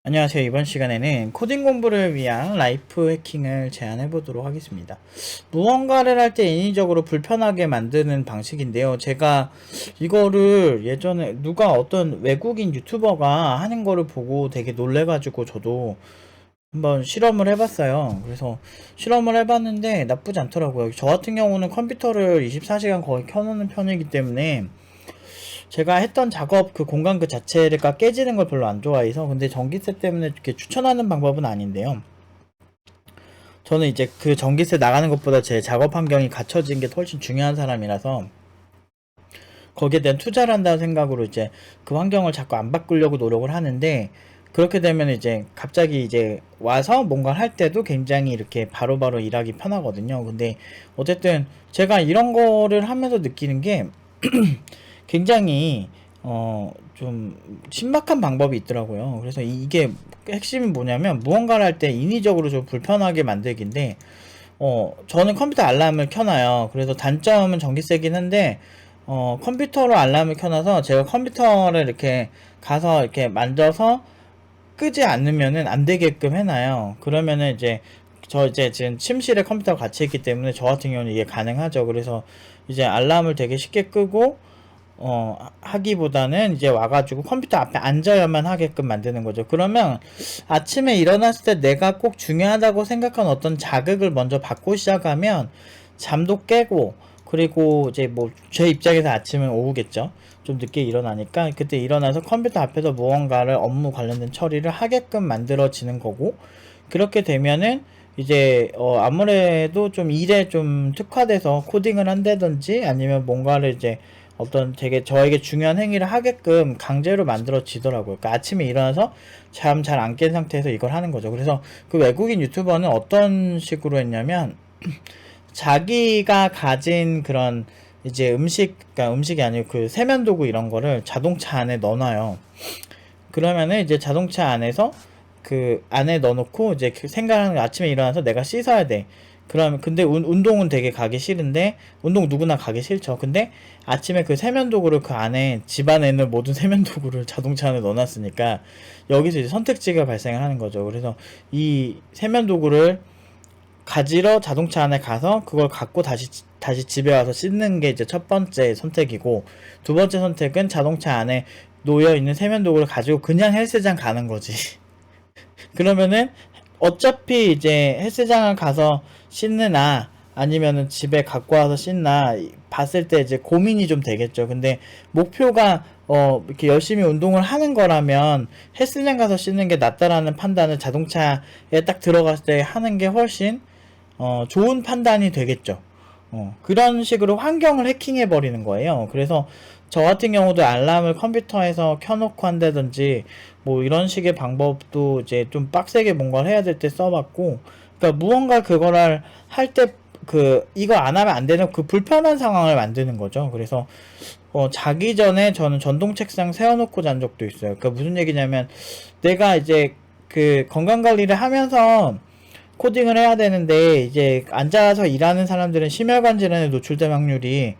안녕하세요. 이번 시간에는 코딩 공부를 위한 라이프 해킹을 제안해 보도록 하겠습니다. 무언가를 할 때 인위적으로 불편하게 만드는 방식인데요. 제가 이거를 예전에 누가 어떤 외국인 유튜버가 하는 거를 보고 되게 놀래가지고 저도 한번 실험을 해봤어요. 그래서 실험을 해봤는데 나쁘지 않더라고요. 저 같은 경우는 컴퓨터를 24시간 거의 켜놓는 편이기 때문에 제가 했던 작업 그 공간 그 자체가 깨지는 걸 별로 안 좋아해서, 근데 전기세 때문에 이렇게 추천하는 방법은 아닌데요. 저는 이제 그 전기세 나가는 것보다 제 작업 환경이 갖춰진 게 훨씬 중요한 사람이라서 거기에 대한 투자를 한다는 생각으로 이제 그 환경을 자꾸 안 바꾸려고 노력을 하는데, 그렇게 되면 이제 갑자기 이제 와서 뭔가를 할 때도 굉장히 이렇게 바로바로 일하기 편하거든요. 근데 어쨌든 제가 이런 거를 하면서 느끼는 게 굉장히 좀 신박한 방법이 있더라고요. 그래서 이게 핵심이 뭐냐면, 무언가를 할 때 인위적으로 좀 불편하게 만들기인데, 저는 컴퓨터 알람을 켜놔요. 그래서 단점은 전기세긴 한데, 컴퓨터로 알람을 켜놔서 제가 컴퓨터를 이렇게 가서 이렇게 만져서 끄지 않으면은 안 되게끔 해놔요. 그러면은 이제 저 이제 지금 침실에 컴퓨터가 같이 있기 때문에 저 같은 경우는 이게 가능하죠. 그래서 이제 알람을 되게 쉽게 끄고 하기보다는 이제 와가지고 컴퓨터 앞에 앉아야만 하게끔 만드는 거죠. 그러면 아침에 일어났을 때 내가 꼭 중요하다고 생각한 어떤 자극을 먼저 받고 시작하면 잠도 깨고, 그리고 이제 뭐 제 입장에서 아침은 오후겠죠. 좀 늦게 일어나니까 그때 일어나서 컴퓨터 앞에서 무언가를 업무 관련된 처리를 하게끔 만들어지는 거고, 그렇게 되면은 이제 아무래도 좀 일에 좀 특화돼서 코딩을 한다든지 아니면 뭔가를 이제 어떤 되게 저에게 중요한 행위를 하게끔 강제로 만들어지더라고요. 그러니까 아침에 일어나서 잠 잘 안 깬 상태에서 이걸 하는 거죠. 그래서 그 외국인 유튜버는 어떤 식으로 했냐면 자기가 가진 그런 이제 그러니까 음식이 아니고 그 세면도구 이런 거를 자동차 안에 넣어놔요. 그러면은 이제 자동차 안에서 그 안에 넣어놓고 이제 그 생각하는 거, 아침에 일어나서 내가 씻어야 돼. 그러면 근데 운동은 되게 가기 싫은데, 운동 누구나 가기 싫죠. 근데 아침에 그 세면도구를 그 안에 집안에 있는 모든 세면도구를 자동차 안에 넣어놨으니까 여기서 이제 선택지가 발생을 하는 거죠. 그래서 이 세면도구를 가지러 자동차 안에 가서 그걸 갖고 다시 집에 와서 씻는 게 이제 첫 번째 선택이고, 두 번째 선택은 자동차 안에 놓여 있는 세면도구를 가지고 그냥 헬스장 가는 거지. 그러면은 어차피 이제 헬스장을 가서 씻느나 아니면은 집에 갖고 와서 씻나 봤을 때 이제 고민이 좀 되겠죠. 근데 목표가 이렇게 열심히 운동을 하는 거라면 헬스장 가서 씻는 게 낫다라는 판단을 자동차에 딱 들어갔을 때 하는 게 훨씬 좋은 판단이 되겠죠. 그런 식으로 환경을 해킹해 버리는 거예요. 그래서 저 같은 경우도 알람을 컴퓨터에서 켜놓고 한다든지 뭐 이런 식의 방법도 이제 좀 빡세게 뭔가를 해야 될 때 써봤고, 그러니까 무언가 그거를 할 때 이거 안 하면 안 되는 그 불편한 상황을 만드는 거죠. 그래서 자기 전에 저는 전동 책상 세워놓고 잔 적도 있어요. 그러니까 무슨 얘기냐면, 내가 이제 그 건강관리를 하면서 코딩을 해야 되는데 이제 앉아서 일하는 사람들은 심혈관 질환에 노출될 확률이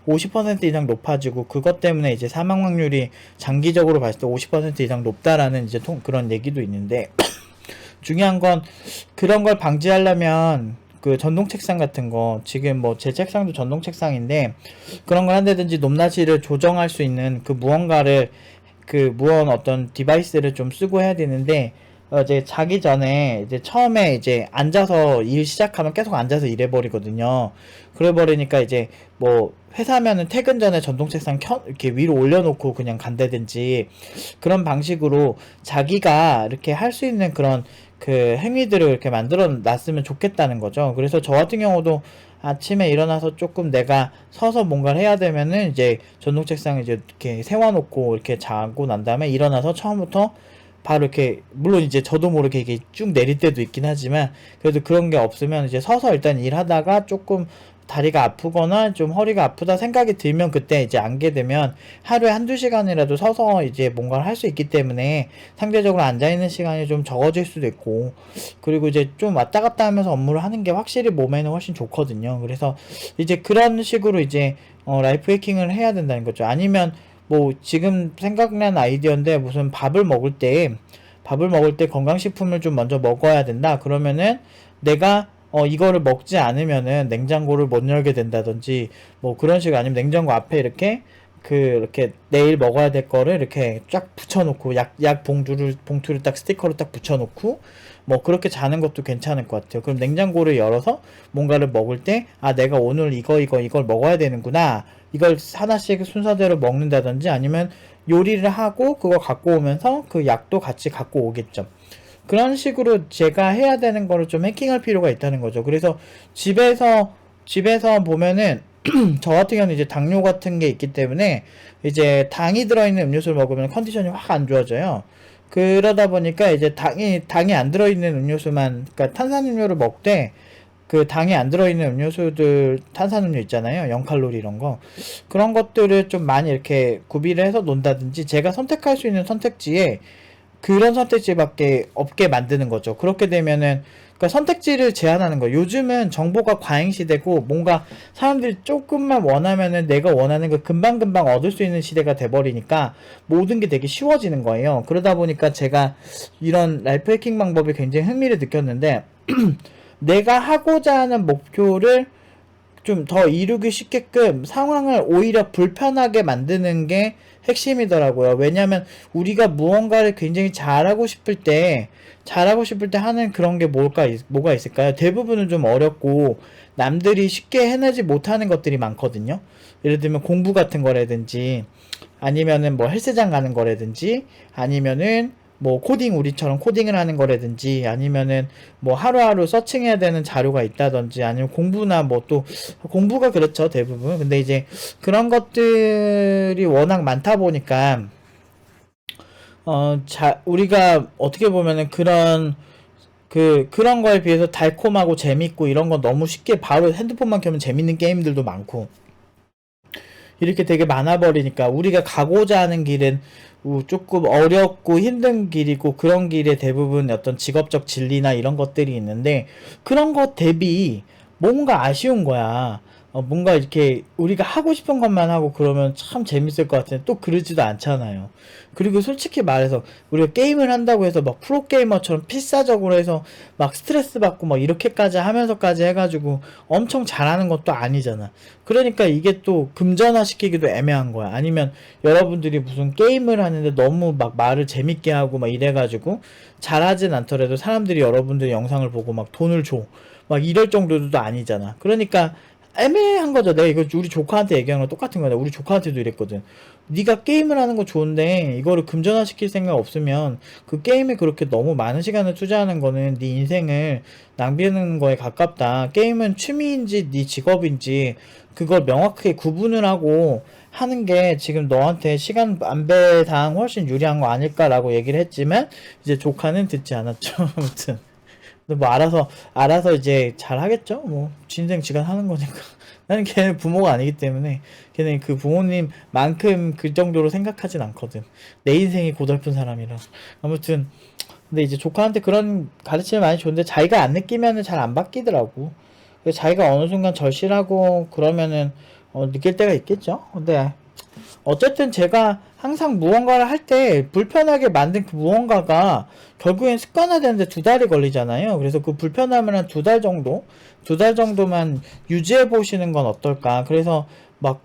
50% 이상 높아지고, 그것 때문에 이제 사망 확률이 장기적으로 봤을 때 50% 이상 높다라는 이제 그런 얘기도 있는데, 중요한 건 그런 걸 방지하려면 그 전동 책상 같은 거, 지금 뭐 제 책상도 전동 책상인데 그런 걸 한다든지 높낮이를 조정할 수 있는 그 무언가를, 그 무언 어떤 디바이스를 좀 쓰고 해야 되는데, 이제 자기 전에 이제 처음에 이제 앉아서 일 시작하면 계속 앉아서 일해버리거든요. 그래버리니까 이제 뭐 회사면은 퇴근 전에 전동 책상 이렇게 위로 올려놓고 그냥 간다든지, 그런 방식으로 자기가 이렇게 할 수 있는 그런 그 행위들을 이렇게 만들어 놨으면 좋겠다는 거죠. 그래서 저 같은 경우도 아침에 일어나서 조금 내가 서서 뭔가를 해야 되면은 이제 전동 책상 이제 이렇게 세워놓고 이렇게 자고 난 다음에 일어나서 처음부터 바로 이렇게, 물론 이제 저도 모르게 이게 쭉 내릴 때도 있긴 하지만 그래도 그런 게 없으면 이제 서서 일단 일하다가 조금 다리가 아프거나 좀 허리가 아프다 생각이 들면 그때 이제 앉게 되면 하루에 한두 시간이라도 서서 이제 뭔가를 할 수 있기 때문에 상대적으로 앉아있는 시간이 좀 적어질 수도 있고, 그리고 이제 좀 왔다 갔다 하면서 업무를 하는 게 확실히 몸에는 훨씬 좋거든요. 그래서 이제 그런 식으로 이제 라이프 해킹을 해야 된다는 거죠. 아니면 뭐 지금 생각난 아이디어인데, 무슨 밥을 먹을 때 건강식품을 좀 먼저 먹어야 된다. 그러면은 내가 이거를 먹지 않으면은 냉장고를 못 열게 된다든지 뭐 그런 식으로, 아니면 냉장고 앞에 이렇게 내일 먹어야 될 거를 이렇게 쫙 붙여놓고 약 봉투를 딱 스티커로 딱 붙여놓고 뭐 그렇게 자는 것도 괜찮을 것 같아요. 그럼 냉장고를 열어서 뭔가를 먹을 때 내가 오늘 이걸 먹어야 되는구나, 이걸 하나씩 순서대로 먹는다든지, 아니면 요리를 하고 그거 갖고 오면서 그 약도 같이 갖고 오겠죠. 그런 식으로 제가 해야 되는 거를 좀 해킹할 필요가 있다는 거죠. 그래서 집에서 보면은 저 같은 경우는 이제 당뇨 같은 게 있기 때문에 이제 당이 들어있는 음료수를 먹으면 컨디션이 확 안 좋아져요. 그러다 보니까 이제 당이 안 들어있는 음료수만, 그러니까 탄산음료를 먹되 그 당이 안 들어있는 음료수들, 탄산음료 있잖아요. 0칼로리 이런 거. 그런 것들을 좀 많이 이렇게 구비를 해서 논다든지, 제가 선택할 수 있는 선택지에 그런 선택지밖에 없게 만드는 거죠. 그렇게 되면은, 그러니까 선택지를 제한하는 거예요. 요즘은 정보가 과잉 시대고, 뭔가 사람들이 조금만 원하면은 내가 원하는 거 금방금방 얻을 수 있는 시대가 돼버리니까 모든 게 되게 쉬워지는 거예요. 그러다 보니까 제가 이런 라이프 해킹 방법에 굉장히 흥미를 느꼈는데 내가 하고자 하는 목표를 좀 더 이루기 쉽게끔 상황을 오히려 불편하게 만드는 게 핵심이더라고요. 왜냐면 우리가 무언가를 굉장히 잘하고 싶을 때 하는 그런 게 뭐가 있을까요? 대부분은 좀 어렵고 남들이 쉽게 해내지 못하는 것들이 많거든요. 예를 들면 공부 같은 거라든지, 아니면은 뭐 헬스장 가는 거라든지, 아니면은 뭐 우리처럼 코딩을 하는 거라든지, 아니면은 뭐 하루하루 서칭해야 되는 자료가 있다든지, 아니면 공부나 뭐 또 공부가 그렇죠, 대부분. 근데 이제 그런 것들이 워낙 많다 보니까 우리가 어떻게 보면은 그런 거에 비해서 달콤하고 재밌고 이런 거 너무 쉽게 바로 핸드폰만 켜면 재밌는 게임들도 많고 이렇게 되게 많아버리니까, 우리가 가고자 하는 길은 조금 어렵고 힘든 길이고, 그런 길에 대부분 어떤 직업적 진리나 이런 것들이 있는데, 그런 것 대비 뭔가 아쉬운 거야. 뭔가 이렇게 우리가 하고 싶은 것만 하고 그러면 참 재밌을 것 같은데 또 그러지도 않잖아요. 그리고 솔직히 말해서 우리가 게임을 한다고 해서 막 프로게이머처럼 필사적으로 해서 막 스트레스 받고 막 이렇게까지 하면서까지 해가지고 엄청 잘하는 것도 아니잖아. 그러니까 이게 또 금전화 시키기도 애매한 거야. 아니면 여러분들이 무슨 게임을 하는데 너무 막 말을 재밌게 하고 막 이래가지고 잘하진 않더라도 사람들이 여러분들 영상을 보고 막 돈을 줘. 막 이럴 정도도 아니잖아. 그러니까 애매한 거죠. 내가 이거 우리 조카한테 얘기하는 거 똑같은 거야. 우리 조카한테도 이랬거든. 네가 게임을 하는 거 좋은데 이거를 금전화 시킬 생각 없으면 그 게임에 그렇게 너무 많은 시간을 투자하는 거는 네 인생을 낭비하는 거에 가깝다. 게임은 취미인지 네 직업인지 그걸 명확하게 구분을 하고 하는 게 지금 너한테 시간 안배상 훨씬 유리한 거 아닐까라고 얘기를 했지만, 이제 조카는 듣지 않았죠. 아무튼 근데 뭐 알아서 이제 잘 하겠죠. 뭐 진생 지가 하는 거니까. 나는 걔는 부모가 아니기 때문에 걔는 그 부모님만큼 그 정도로 생각하진 않거든. 내 인생이 고달픈 사람이라. 아무튼 근데 이제 조카한테 그런 가르침을 많이 줬는데 자기가 안 느끼면은 잘 안 바뀌더라고. 그래서 자기가 어느 순간 절실하고 그러면은 느낄 때가 있겠죠. 근데 어쨌든 제가 항상 무언가를 할 때 불편하게 만든 그 무언가가 결국엔 습관화되는데 2달이 걸리잖아요. 그래서 그 불편함을 한 2달 정도만 유지해 보시는 건 어떨까. 그래서 막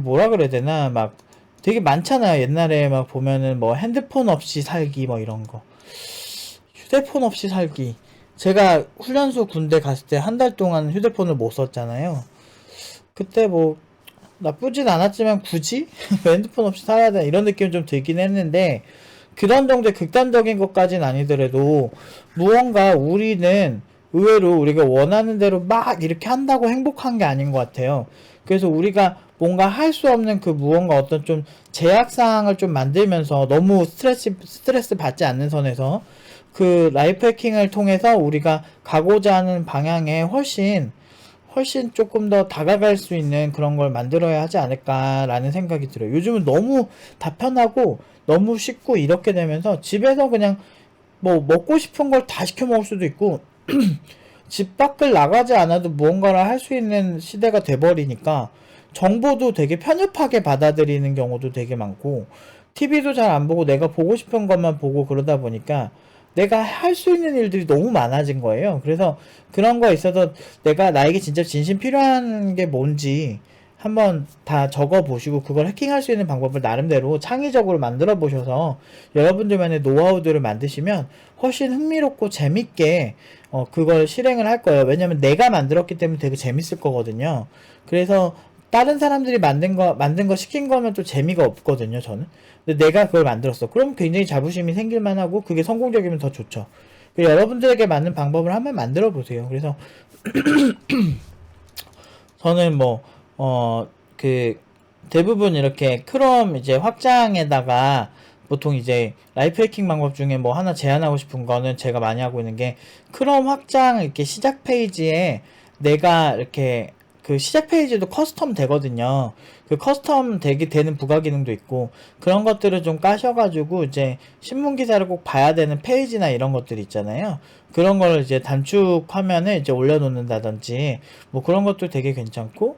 뭐라 그래야 되나, 막 되게 많잖아요. 옛날에 막 보면은 뭐 핸드폰 없이 살기 뭐 이런 거, 휴대폰 없이 살기. 제가 훈련소 군대 갔을 때 한 달 동안 휴대폰을 못 썼잖아요. 그때 뭐 나쁘진 않았지만 굳이 핸드폰 없이 살아야 되나 이런 느낌이 좀 들긴 했는데, 그런 정도의 극단적인 것까지는 아니더라도 무언가 우리는 의외로 우리가 원하는 대로 막 이렇게 한다고 행복한 게 아닌 것 같아요. 그래서 우리가 뭔가 할 수 없는 그 무언가 어떤 좀 제약사항을 좀 만들면서 너무 스트레스 받지 않는 선에서 그 라이프 해킹을 통해서 우리가 가고자 하는 방향에 훨씬 조금 더 다가갈 수 있는 그런 걸 만들어야 하지 않을까라는 생각이 들어요. 요즘은 너무 다 편하고 너무 쉽고 이렇게 되면서 집에서 그냥 뭐 먹고 싶은 걸 다 시켜 먹을 수도 있고 집 밖을 나가지 않아도 무언가를 할 수 있는 시대가 돼버리니까 정보도 되게 편협하게 받아들이는 경우도 되게 많고, TV도 잘 안 보고 내가 보고 싶은 것만 보고 그러다 보니까 내가 할 수 있는 일들이 너무 많아진 거예요. 그래서 그런 거에 있어서 내가 나에게 진짜 진심 필요한 게 뭔지 한번 다 적어 보시고 그걸 해킹할 수 있는 방법을 나름대로 창의적으로 만들어 보셔서 여러분들만의 노하우들을 만드시면 훨씬 흥미롭고 재밌게 그걸 실행을 할 거예요. 왜냐면 내가 만들었기 때문에 되게 재밌을 거거든요. 그래서 다른 사람들이 만든 거 시킨 거면 또 재미가 없거든요, 저는. 근데 내가 그걸 만들었어. 그럼 굉장히 자부심이 생길만 하고 그게 성공적이면 더 좋죠. 여러분들에게 맞는 방법을 한번 만들어 보세요. 그래서 저는 그, 대부분 이렇게 크롬 이제 확장에다가 보통 이제 라이프 해킹 방법 중에 뭐 하나 제안하고 싶은 거는 제가 많이 하고 있는 게 크롬 확장 이렇게 시작 페이지에 내가 이렇게 그 시작 페이지도 커스텀 되거든요. 그 커스텀 되는 부가 기능도 있고 그런 것들을 좀 까셔가지고 이제 신문 기사를 꼭 봐야 되는 페이지나 이런 것들 있잖아요. 그런 걸 이제 단축 화면에 이제 올려놓는다든지 뭐 그런 것도 되게 괜찮고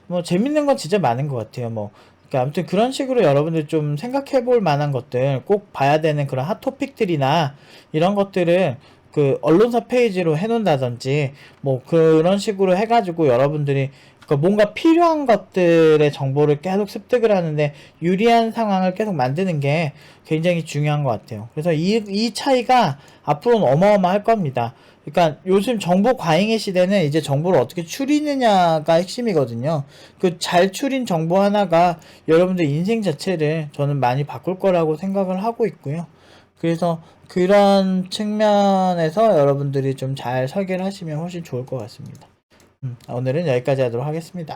뭐 재밌는 건 진짜 많은 것 같아요. 그러니까 아무튼 그런 식으로 여러분들 좀 생각해 볼 만한 것들 꼭 봐야 되는 그런 핫토픽들이나 이런 것들을 그 언론사 페이지로 해놓는다든지 뭐 그런 식으로 해가지고 여러분들이 그 뭔가 필요한 것들의 정보를 계속 습득을 하는데 유리한 상황을 계속 만드는 게 굉장히 중요한 것 같아요. 그래서 이 차이가 앞으로는 어마어마할 겁니다. 그러니까 요즘 정보 과잉의 시대는 이제 정보를 어떻게 추리느냐가 핵심이거든요. 그 잘 추린 정보 하나가 여러분들 인생 자체를 저는 많이 바꿀 거라고 생각을 하고 있고요. 그래서 그런 측면에서 여러분들이 좀 잘 설계를 하시면 훨씬 좋을 것 같습니다. 오늘은 여기까지 하도록 하겠습니다.